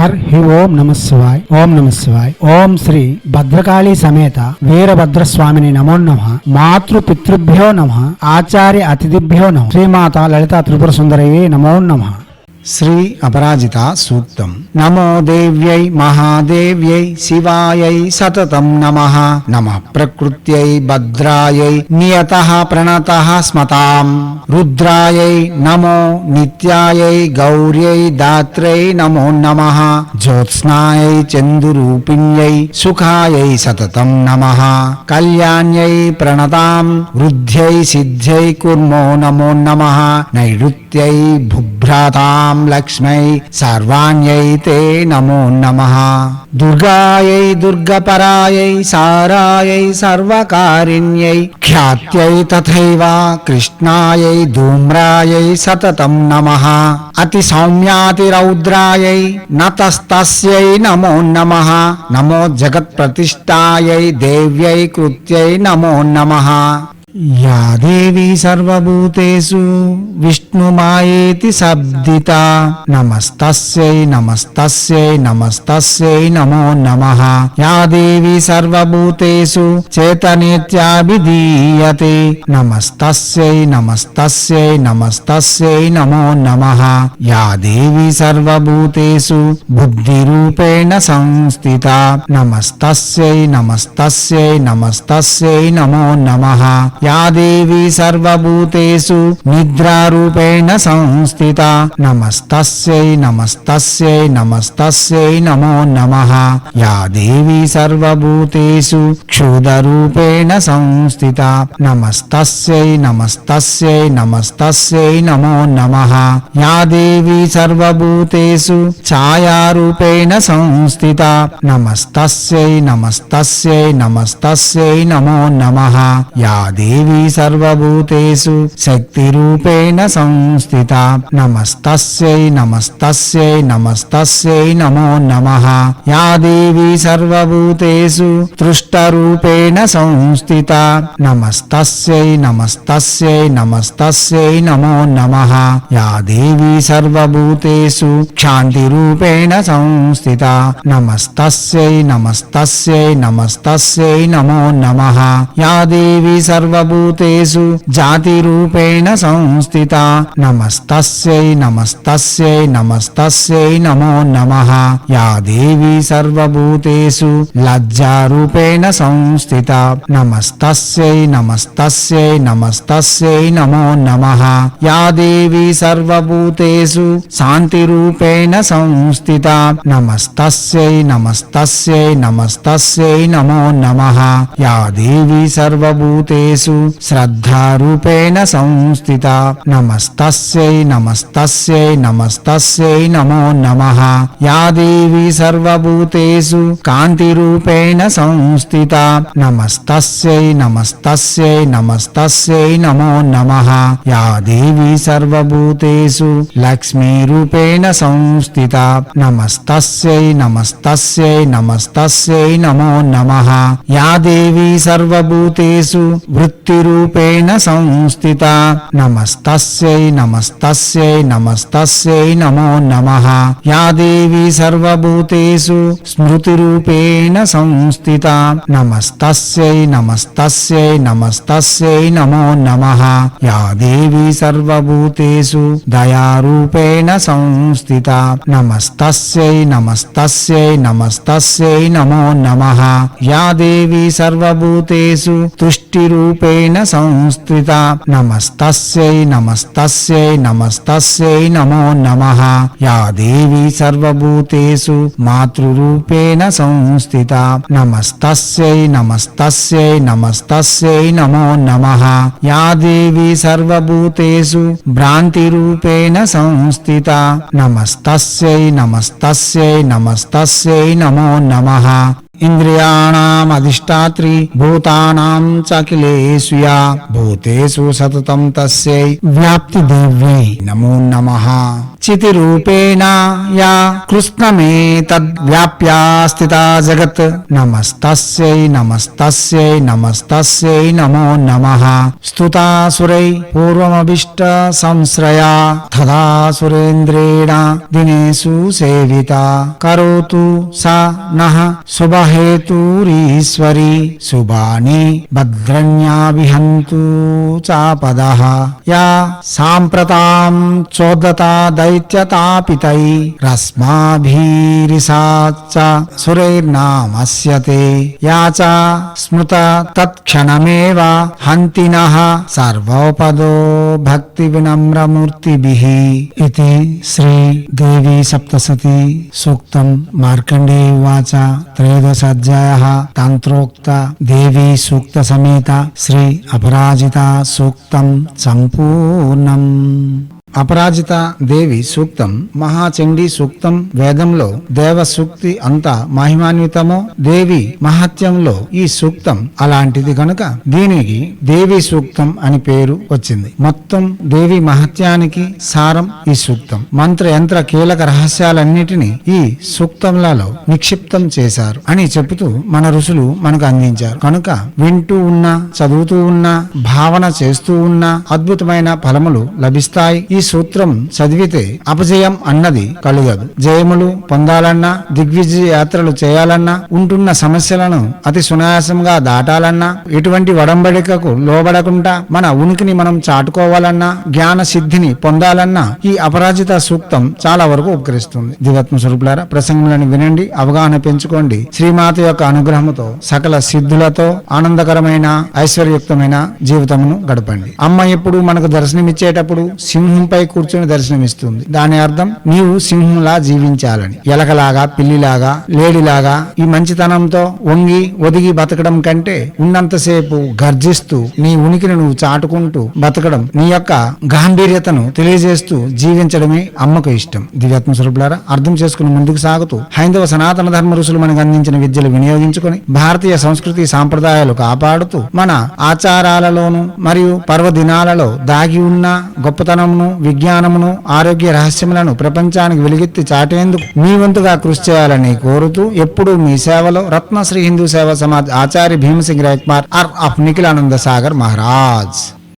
హి ఓం నమ శివాయ్. ఓం నమ శివాయ్. ఓం శ్రీ భద్రకాళీ సమేత వీరభద్రస్వామిని నమో నమః. మాతృ పితృభ్యో నమః. ఆచార్య అతిథిభ్యో నమః. శ్రీమాత లలితా త్రిపుర సుందరయే నమో నమః. శ్రీ అపరాజిత సూక్తం. నమో దేవ్యై మహాదేవ్యై శివాయై సతతం నమః. నమః ప్రకృత్యై భద్రాయై నియతః ప్రణతః స్మతాం. రుద్రాయై నమో నిత్యాయై గౌర్యై దాత్రై నమో నమః. జ్యోత్స్నాయై చందురూపిణ్యై సుఖాయై సతతం నమః. కళ్యాణ్యై ప్రణతాం వృద్ధ్యై సిద్ధ్యై కుర్మో నమో నమః. నైరుత్యై భుభ్రాతాం లక్ష్మై సర్వాణ్యై తే నమో నమః. దుర్గాయై దుర్గపరాయై సారాయై సర్వకారిణ్యై ఖ్యాత్యై తథైవ కృష్ణాయై ధూమ్రాయై సతతం నమః. అతి సౌమ్యాతిరౌద్రాయై నతస్తస్యై నమో నమః. నమో జగత్ప్రతిష్ఠాయై దేవ్యై కృత్యై నమో నమః. యా దేవీ సర్వభూతేషు విష్ణుమాయేతి శబ్దితా. నమస్తస్యై నమస్తస్యై నమస్తస్యై నమో నమః. యా దేవీ సర్వభూతేషు చేతనేత్యాభిధీయతే. నమస్తస్యై నమస్తస్యై నమస్తస్యై నమో నమః. యా దేవీ సర్వభూతేషు బుద్ధిరూపేణ సంస్థితా. నమస్తస్యై నమస్తస్యై నమస్తస్యై నమో నమః. యా దేవీ సర్వభూతేషు నిద్రారూపేణ సంస్థితా. నమస్తస్యై నమస్తస్యై నమస్తస్యై నమో నమః. యా దేవీ సర్వభూతేషు క్షుదరూపేణ సంస్థితా. నమస్తస్యై నమస్తస్యై నమస్తస్యై నమో నమః. యా దేవీ సర్వభూతేషు ఛాయారూపేణ సంస్థితా. నమస్తస్యై నమస్తస్యై నమస్తస్యై నమో నమః. యా దేవీ సర్వభూతేషు శక్తిరూపేణ సంస్థితా. నమస్తస్యై నమస్తస్యై నమస్తస్యై నమో నమః. యా దేవీ సర్వభూతేషు తృష్టరూపేణ సంస్థితా. నమస్తస్యై నమస్తస్యై నమస్తస్యై నమో నమః. యా దేవీ సర్వభూతేషు క్షాంతిరూపేణ సంస్థితా. నమస్తస్యై నమస్తస్యై నమస్తస్యై నమో నమః. యా దేవీ సర్వభూతేషు జాతిరూపేణ సంస్థితా. నమస్తస్యై నమస్తస్యై నమస్తస్యై నమో నమః. యా దేవీ సర్వభూతేషు లజ్జారూపేణ సంస్థితా. నమస్తస్యై నమస్తస్యై నమస్తస్యై నమో నమః. యా దేవీ సర్వభూతేషు శాంతిరూపేణ సంస్థితా. నమస్తస్యై నమస్తస్యై నమస్తస్యై నమో నమః. యా దేవీ సర్వభూతేషు శ్రద్ధారూపేణ సంస్థితా. నమస్తస్యై నమస్తస్యై నమస్తస్యై నమో నమః. యా దేవీ సర్వభూతేషు కాంతిరూపేణ సంస్థితా. నమస్తస్యై నమస్తస్యై నమస్తస్యై నమో నమః. యా దేవీ సర్వభూతేషు లక్ష్మీరూపేణ సంస్థితా. నమస్తస్యై నమస్తస్యై నమస్తస్యై నమో నమః. యా దేవీ సర్వభూతేషు వృత్తిరూపేణ సంస్థితా. నమస్తస్యై నమస్తస్యై నమస్తస్యై నమో నమః. యా దేవీ సర్వభూతేషు స్మృతిరూపేణ సంస్థితా. నమస్తస్యై నమస్తస్యై నమస్తస్యై నమో నమః. యా దేవీ సర్వభూతేషు దయారూపేణ సంస్థితా. నమస్తస్యై నమస్తస్యై నమస్తస్యై నమో నమః. యా దేవీ సర్వభూతేషు తుష్టిరూపేణ సంస్థితా. నమస్తస్యై నమస్తస్యై నమస్తస్యై నమో నమః. యా దేవీ సర్వభూతేషు మాతృరూపేణ సంస్థితా. నమస్తస్యై నమస్తస్యై నమస్తస్యై నమో నమః. యా దేవీ సర్వభూతేషు భ్రాంతిరూపేణ సంస్థితా. నమస్తస్యై నమస్తస్యై నమస్తస్యై నమో నమః. ఇంద్రియాణం అధిష్టాత్రి భూతానాం చకిలేషు యా భూతేషు సతతం తస్యై వ్యాప్తి దేవ్యై నమో నమః. చితిరూపేణ యా కృష్ణమేతద్వ్యాప్యా స్థితా జగత్ నమస్తస్యై నమస్తస్యై నమస్తస్యై నమో నమః స్తుతాసురై పూర్వమభిష్ట సంశ్రయా తదా సురేంద్రేణ దినేషు సేవిత కరోతు సా నః శుభహేతురీశ్వరి శుభాని భద్రన్యాభిహంతు చాపదః యా సాంప్రతాం చోదతా దైత్యతాపితై రస్మాభిరిసాచ్చ సురైర్నామస్యతే యా చ స్మృత తత్క్షణమేవ హంతినః సర్వోపదో భక్తి వినమ్రమూర్తిభిః ఇతి శ్రీ దేవి సప్తశతి సూక్తం మార్కండేయ ఉవాచ త్రయోదశాధ్యాయః తంత్రోక్త దేవి సూక్త సమేత శ్రీ అపరాజిత సూక్తం సంపూర్ణం. అపరాజిత దేవి సూక్తం మహాచండీ సూక్తం వేదంలో దేవ సూక్తి అంత మహిమాన్వితమో దేవి మహత్యంలో ఈ సూక్తం అలాంటిది గనుక దీనికి దేవి సూక్తం అని పేరు వచ్చింది. మొత్తం దేవి మహత్యానికి సారం ఈ సూక్తం. మంత్ర యంత్ర కీలక రహస్యాలన్నిటినీ ఈ సూక్తంలలో నిక్షిప్తం చేశారు అని చెబుతూ మన ఋషులు మనకు అందించారు. కనుక వింటూ ఉన్నా చదువుతూ ఉన్నా భావన చేస్తూ ఉన్నా అద్భుతమైన ఫలములు లభిస్తాయి. ఈ సూత్రం చదివితే అపజయం అన్నది కలుగదు. జయములు పొందాలన్నా దిగ్విజయ యాత్రలు చేయాలన్నా ఉంటున్న సమస్యలను అతి సునాయాసంగా దాటాలన్నా ఎటువంటి వడంబడికకు లోబడకుండా మన ఉనికిని మనం చాటుకోవాలన్నా జ్ఞాన సిద్ధిని పొందాలన్నా ఈ అపరాజిత సూక్తం చాలా వరకు ఉపకరిస్తుంది. దివాత్మ స్వరూపులారా ప్రసంగములను వినండి, అవగాహన పెంచుకోండి. శ్రీమాత యొక్క అనుగ్రహముతో సకల సిద్ధులతో ఆనందకరమైన ఐశ్వర్యయుక్తమైన జీవితమును గడపండి. అమ్మ ఎప్పుడు మనకు దర్శనమిచ్చేటప్పుడు సింహంపై కూర్చొని దర్శనమిస్తుంది. దాని అర్థం నీవు సింహంలా జీవించాలని. ఎలకలాగా పిల్లిలాగా లేడిలాగా ఈ మంచితనంతో వంగి ఒదిగి బతకడం కంటే ఉన్నంతసేపు గర్జిస్తూ నీ ఉనికిని నువ్వు చాటుకుంటూ బతకడం, నీ యొక్క గాంభీర్యతను తెలియజేస్తూ జీవించడమే అమ్మకు ఇష్టం. దివ్యాత్మ స్వరూపులారా అర్థం చేసుకుని ముందుకు సాగుతూ హైందవ సనాతన ధర్మ ఋషులు మనకు అందించిన విద్యలు వినియోగించుకొని భారతీయ సంస్కృతి సాంప్రదాయాలు కాపాడుతూ మన ఆచారాలలోను మరియు పర్వదినాలలో దాగి ఉన్న గొప్పతనమును విజ్ఞానమును ఆరోగ్య రహస్యములను ప్రపంచానికి వెలుగెత్తి చాటేందుకు మీ వంతుగా కృషి చేయాలని కోరుతూ ఎప్పుడూ మీ సేవలో రత్నశ్రీ హిందూ సేవా సమాజ్ ఆచార్య భీమసింగ్ రాయ్ కుమార్ ఆఫ్ నిఖిలానంద సాగర్ మహారాజ్.